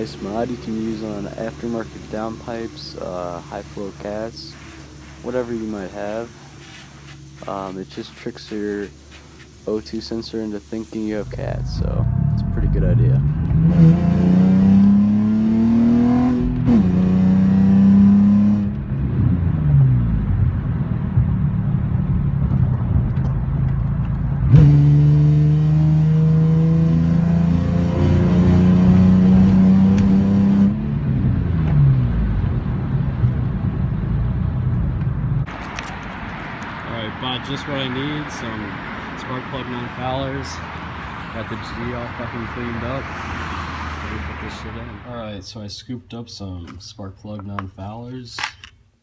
nice mod you can use on aftermarket downpipes, high flow cats, whatever you might have. It just tricks your O2 sensor into thinking you have cats, so it's a pretty good idea. Alright, bought just what I need, some spark plug non-foulers. Got the G all fucking cleaned up. Ready to put this shit in. Alright, so I scooped up some spark plug non-foulers.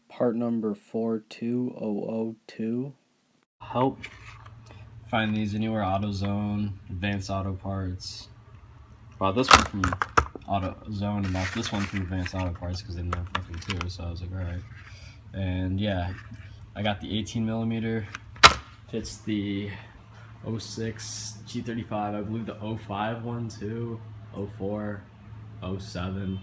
Part number 42002. Help find these anywhere AutoZone, Advanced Auto Parts. Bought this one from AutoZone and bought this one from Advanced Auto Parts because they didn't have fucking two, so I was like, alright. And yeah, I got the 18mm, fits the 06 G35, I believe the 05 one too, 04, 07.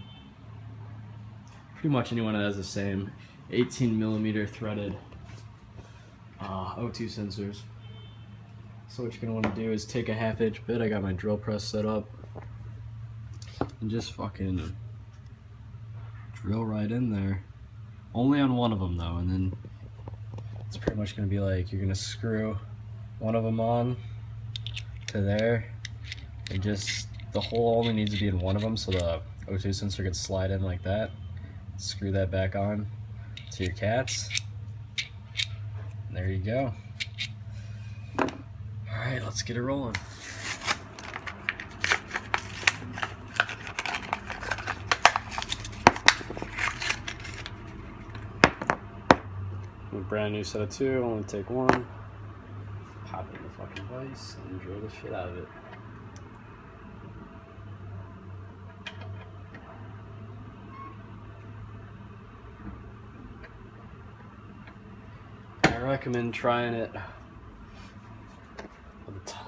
Pretty much anyone that has the same 18mm threaded O2 sensors. So what you're gonna want to do is take a 1/2" bit. I got my drill press set up, and just fucking drill right in there. Only on one of them though, and then it's pretty much gonna be like you're gonna screw one of them on to there, and just the hole only needs to be in one of them, so the O2 sensor can slide in like that. Screw that back on to your cats. And there you go. Alright, let's get it rolling. A brand new set of two, only take one. Pop it in the fucking vise and drill the shit out of it. I recommend trying it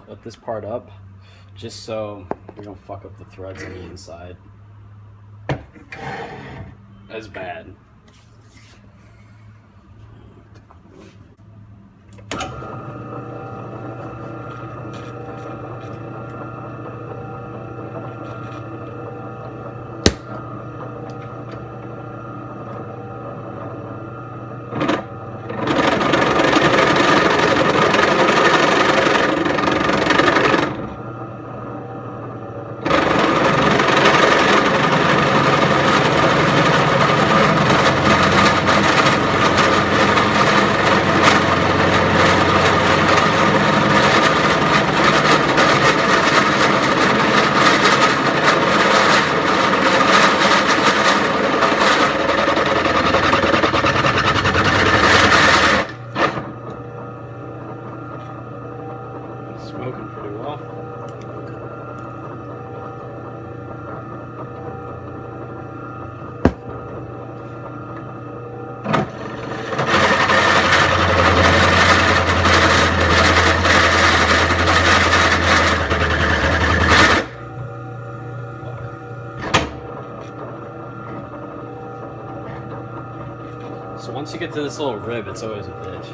with this part up, just so you don't fuck up the threads on the inside as bad. Smoking pretty well. So once you get to this little rib, it's always a bitch.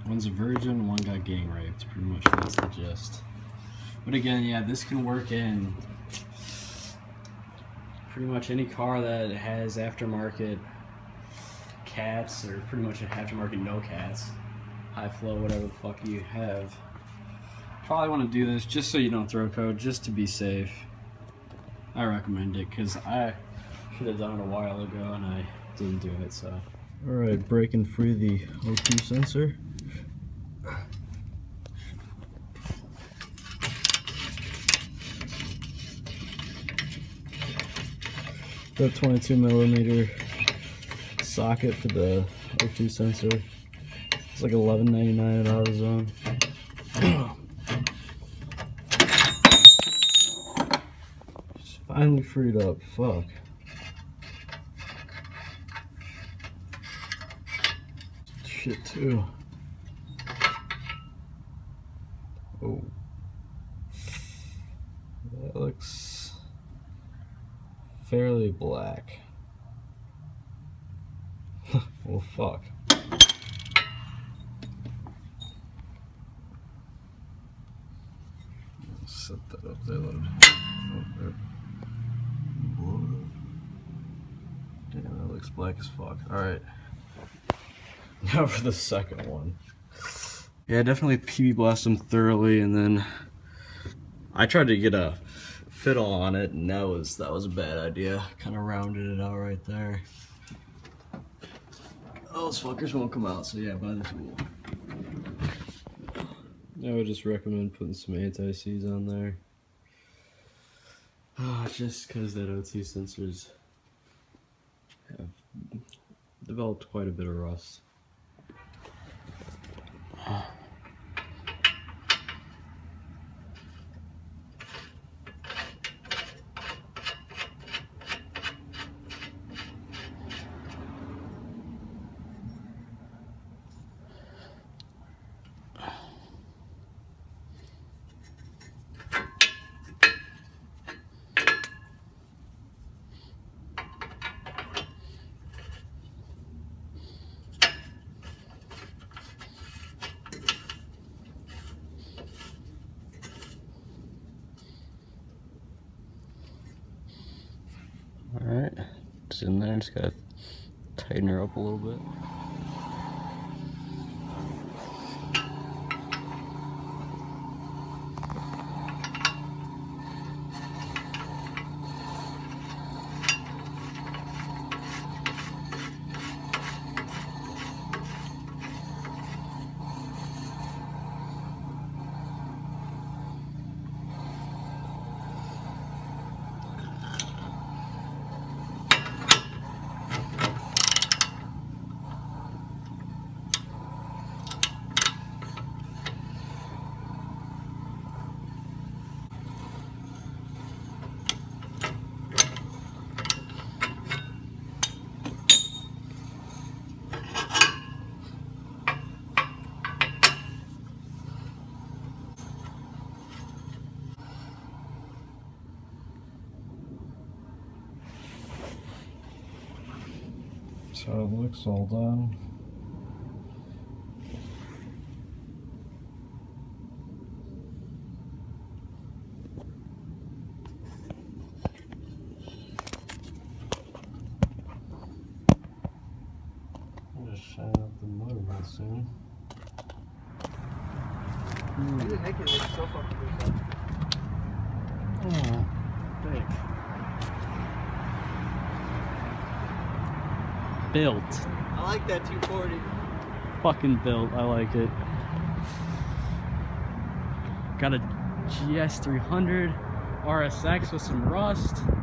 One's a virgin, one got gang raped. Pretty much that's the gist. But again, yeah, this can work in pretty much any car that has aftermarket cats, or pretty much an aftermarket no cats, high flow, whatever the fuck you have. Probably want to do this just so you don't throw code, just to be safe. I recommend it because I should have done it a while ago and I didn't do it. So, all right, breaking free the O2 sensor. The 22 millimeter socket for the O2 sensor. It's like $11.99 at AutoZone. Just finally freed up. Fuck. Shit too. Oh. That looks fairly black. Well, fuck. Set that up there. Let it blow it up. Damn, that looks black as fuck. Alright. Now for the second one. Yeah, definitely PB blast them thoroughly, and then I tried to get a fiddle on it, and that was a bad idea. Kind of rounded it out right there. Those fuckers won't come out, so yeah, buy the tool. I would just recommend putting some anti-seize on there. Just because that O2 sensors have developed quite a bit of rust. Alright, it's in there, just gotta tighten her up a little bit. So it looks all done. I'll just shine up the motor real soon. Dude, Nick is so fucking good. Oh, thanks. Built. I like that 240. Fucking built. I like it. Got a GS300 RSX with some rust.